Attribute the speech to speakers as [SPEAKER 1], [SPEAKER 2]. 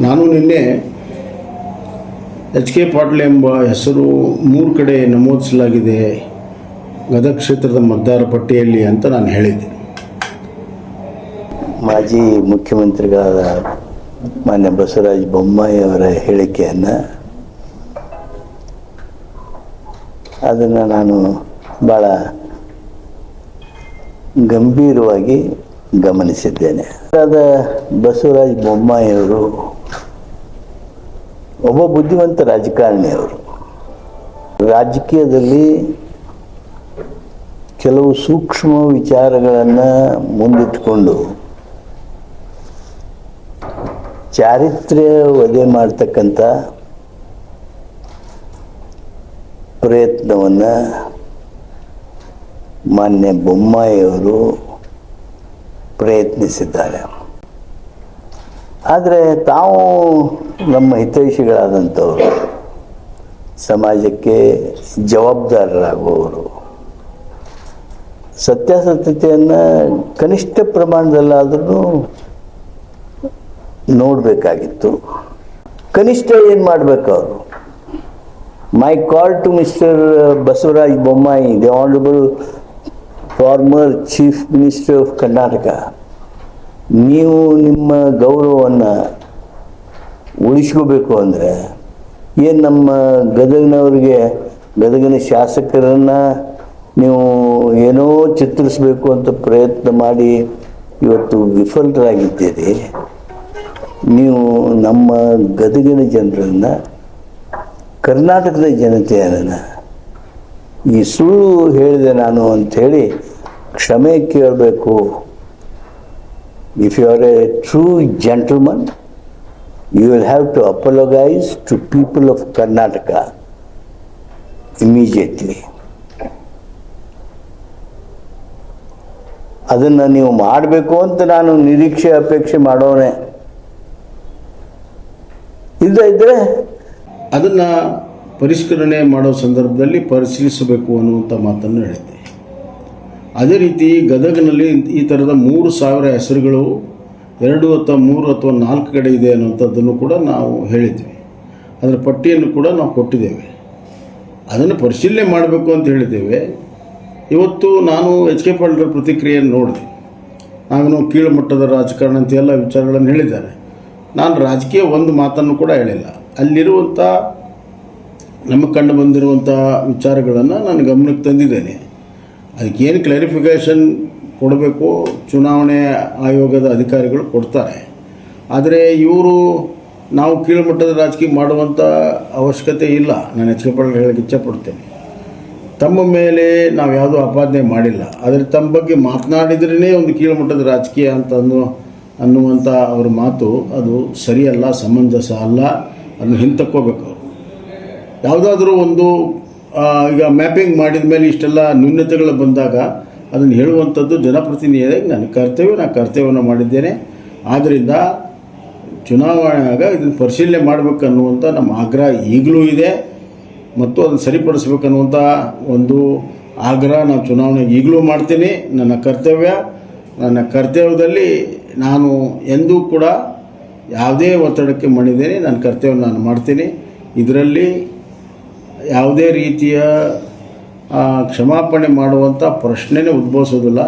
[SPEAKER 1] ನಾನು ನಿನ್ನೆ H K Patil ಎಂಬ ಹೆಸರು 3 ಕಡೆ ನಮೂದಿಸಲಾಗಿದೆ ಗದಗ ಕ್ಷೇತ್ರದ ಮತದಾರ ಪಟ್ಟಿಯಲ್ಲಿ ಅಂತ ನಾನು ಹೇಳಿದ್ದೆ.
[SPEAKER 2] ಮಾಜಿ ಮುಖ್ಯಮಂತ್ರಿಗಳಾದ ಮಾನ್ಯ ಬಸವರಾಜ ಬೊಮ್ಮಾಯಿ ಅವರ ಹೇಳಿಕೆಯನ್ನು ಅದನ್ನು ನಾನು ಭಾಳ ಗಂಭೀರವಾಗಿ ಗಮನಿಸಿದ್ದೇನೆ. ಬಸವರಾಜ ಬೊಮ್ಮಾಯಿ ಅವರು ಒಬ್ಬ ಬುದ್ಧಿವಂತ ರಾಜಕಾರಣಿಯವರು. ರಾಜಕೀಯದಲ್ಲಿ ಕೆಲವು ಸೂಕ್ಷ್ಮ ವಿಚಾರಗಳನ್ನು ಮುಂದಿಟ್ಟುಕೊಂಡು ಚಾರಿತ್ರ್ಯ ವಧೆ ಮಾಡ್ತಕ್ಕಂಥ ಪ್ರಯತ್ನವನ್ನು ಮಾನ್ಯ ಬೊಮ್ಮಾಯಿಯವರು ಪ್ರಯತ್ನಿಸಿದ್ದಾರೆ. ಆದರೆ ತಾವು ನಮ್ಮ ಹಿತೈಷಿಗಳಾದಂಥವರು, ಸಮಾಜಕ್ಕೆ ಜವಾಬ್ದಾರರಾಗುವವರು, ಸತ್ಯಾಸತ್ಯತೆಯನ್ನು ಕನಿಷ್ಠ ಪ್ರಮಾಣದಲ್ಲಾದ್ರೂ ನೋಡಬೇಕಾಗಿತ್ತು. ಕನಿಷ್ಠ ಏನು ಮಾಡಬೇಕು ಅವರು? My call to mister Basavaraj Bommai, the honourable former chief minister of Karnataka, ನೀವು ನಿಮ್ಮ ಗೌರವವನ್ನು ಉಳಿಸ್ಕೋಬೇಕು ಅಂದರೆ ಏನು ನಮ್ಮ ಗದಗಿನವ್ರಿಗೆ, ಗದಗಿನ ಶಾಸಕರನ್ನು ನೀವು ಏನೋ ಚಿತ್ರಿಸಬೇಕು ಅಂತ ಪ್ರಯತ್ನ ಮಾಡಿ ಇವತ್ತು ವಿಫಲರಾಗಿದ್ದೀರಿ. ನೀವು ನಮ್ಮ ಗದಗಿನ ಜನರನ್ನು, ಕರ್ನಾಟಕದ ಜನತೆಯನ್ನು ಈ ಸುಳ್ಳು ಹೇಳಿದೆ ನಾನು ಅಂಥೇಳಿ ಕ್ಷಮೆ ಕೇಳಬೇಕು. If you are a true gentleman, you will have to apologize to people of Karnataka immediately. ಅದನ್ನು ನೀವು ಮಾಡಬೇಕು ಅಂತ ನಾನು ನಿರೀಕ್ಷೆ ಅಪೇಕ್ಷೆ ಮಾಡೋನೆ. ಇದ್ದರೆ
[SPEAKER 1] ಅದನ್ನು ಪರಿಷ್ಕರಣೆ ಮಾಡೋ ಸಂದರ್ಭದಲ್ಲಿ ಪರಿಶೀಲಿಸಬೇಕು ಅನ್ನುವಂಥ ಮಾತನ್ನು ಹೇಳಿದ್ದೆ. ಅದೇ ರೀತಿ ಗದಗಿನಲ್ಲಿ ಈ ಥರದ 3,000 ಹೆಸರುಗಳು 2 ಅಥವಾ 3 ಅಥವಾ 4 ಕಡೆ ಇದೆ ಅನ್ನುವಂಥದ್ದನ್ನು ಕೂಡ ನಾವು ಹೇಳಿದ್ವಿ. ಅದರ ಪಟ್ಟಿಯನ್ನು ಕೂಡ ನಾವು ಕೊಟ್ಟಿದ್ದೇವೆ. ಅದನ್ನು ಪರಿಶೀಲನೆ ಮಾಡಬೇಕು ಅಂತ ಹೇಳಿದ್ದೇವೆ. ಇವತ್ತು ನಾನು ಎಚ್ ಕೆ ಪಾಟೀಲ್ ಪ್ರತಿಕ್ರಿಯೆಯನ್ನು ನೋಡಿದೆ. ನಾವೇನೋ ಕೀಳು ಮಟ್ಟದ ರಾಜಕಾರಣ ಅಂತ ಎಲ್ಲ ವಿಚಾರಗಳನ್ನು ಹೇಳಿದ್ದಾರೆ. ನಾನು ರಾಜಕೀಯ ಒಂದು ಮಾತನ್ನು ಕೂಡ ಹೇಳಿಲ್ಲ. ಅಲ್ಲಿರುವಂಥ ನಮಗೆ ಕಂಡು ಬಂದಿರುವಂಥ ವಿಚಾರಗಳನ್ನು ನಾನು ಗಮನಕ್ಕೆ ತಂದಿದ್ದೇನೆ. ಅದಕ್ಕೇನು ಕ್ಲಾರಿಫಿಕೇಷನ್ ಕೊಡಬೇಕು ಚುನಾವಣೆ ಆಯೋಗದ ಅಧಿಕಾರಿಗಳು ಕೊಡ್ತಾರೆ. ಆದರೆ ಇವರು ನಾವು ಕೀಳುಮಟ್ಟದ ರಾಜಕೀಯ ಮಾಡುವಂಥ ಅವಶ್ಯಕತೆ ಇಲ್ಲ. ನಾನು ಎಚ್ ಕೆ ಪಾಟೀಲ್ ಹೇಳಕ್ಕೆ ಇಚ್ಛೆಪಡ್ತೇನೆ. ತಮ್ಮ ಮೇಲೆ ನಾವು ಯಾವುದೂ ಆಪಾದನೆ ಮಾಡಿಲ್ಲ. ಆದರೆ ತಮ್ಮ ಬಗ್ಗೆ ಮಾತನಾಡಿದ್ರೇ ಒಂದು ಕೀಳುಮಟ್ಟದ ರಾಜಕೀಯ ಅಂತ ಅನ್ನುವಂಥ ಅವ್ರ ಮಾತು ಅದು ಸರಿಯಲ್ಲ, ಸಮಂಜಸ ಅಲ್ಲ. ಅದನ್ನು ಹಿಂತಕ್ಕೋಬೇಕು. ಅವರು ಯಾವುದಾದ್ರೂ ಒಂದು ಈಗ ಮ್ಯಾಪಿಂಗ್ ಮಾಡಿದ ಮೇಲೆ ಇಷ್ಟೆಲ್ಲ ನ್ಯೂನತೆಗಳು ಬಂದಾಗ ಅದನ್ನು ಹೇಳುವಂಥದ್ದು ಜನಪ್ರತಿನಿಧಿಯಾಗಿ ನನ್ನ ಕರ್ತವ್ಯ. ನಾನು ಕರ್ತವ್ಯವನ್ನು ಮಾಡಿದ್ದೇನೆ. ಆದ್ದರಿಂದ ಚುನಾವಣೆಯಾಗ ಇದನ್ನು ಪರಿಶೀಲನೆ ಮಾಡಬೇಕು ಅನ್ನುವಂಥ ನಮ್ಮ ಆಗ್ರಹ ಈಗಲೂ ಇದೆ ಮತ್ತು ಅದನ್ನು ಸರಿಪಡಿಸ್ಬೇಕನ್ನುವಂಥ ಒಂದು ಆಗ್ರಹ ನಾನು ಚುನಾವಣೆಗೆ ಈಗಲೂ ಮಾಡ್ತೀನಿ. ನನ್ನ ಕರ್ತವ್ಯದಲ್ಲಿ ನಾನು ಎಂದೂ ಕೂಡ ಯಾವುದೇ ಒತ್ತಡಕ್ಕೆ ಮಣಿದೇನೆ. ನನ್ನ ಕರ್ತವ್ಯ ನಾನು ಮಾಡ್ತೀನಿ. ಇದರಲ್ಲಿ ಯಾವುದೇ ರೀತಿಯ ಕ್ಷಮಾಪಣೆ ಮಾಡುವಂಥ ಪ್ರಶ್ನೆನೇ ಉದ್ಭವಿಸೋದಿಲ್ಲ.